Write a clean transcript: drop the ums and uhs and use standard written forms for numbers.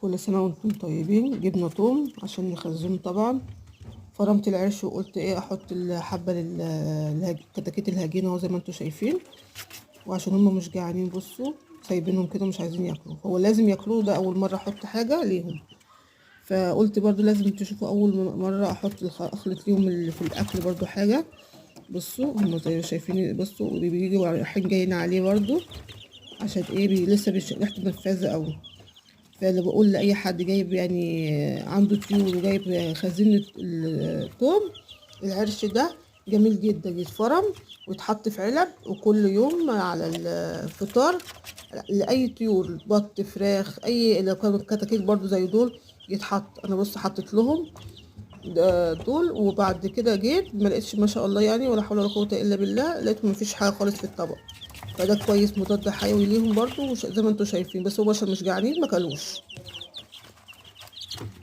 كل سنة وانتم طيبين. جبنا توم عشان نخزنه طبعا. فرمت العيش وقلت ايه احط الحبة كتاكيت الهجينة اهو زي ما انتم شايفين. وعشان هما مش جعانين بصوا سايبينهم كده مش عايزين ياكلوا، هو لازم ياكلوه، ده اول مرة احط حاجة ليهم. فقلت برضو لازم تشوفوا اول مرة احط اخلط ليهم اللي في الاكل برضو حاجة. بصوا هما زي ما شايفين، بصوا بيجوا رايحين جايين عليه برضو عشان ايه لسه ريحته نفاذة قوي. فاللي بقول لأي حد جايب يعني عنده طيور وجايب خزينة التوم، العرش ده جميل جدا، يتفرم ويتحط في علب وكل يوم على الفطار لأي طيور، بط، فراخ، أي لو كانوا كتاكيت برضو زي دول يتحط. أنا بص حطيت لهم دول، وبعد كده جيت ما لقيتش ما شاء الله يعني ولا حول ولا قوة إلا بالله، لقيت ما فيش حاجة خالص في الطبق. فده كويس مضاد حيوي ليهم برضو زي ما انتوا شايفين، بس هو عشان مش جعانين ما كلوش.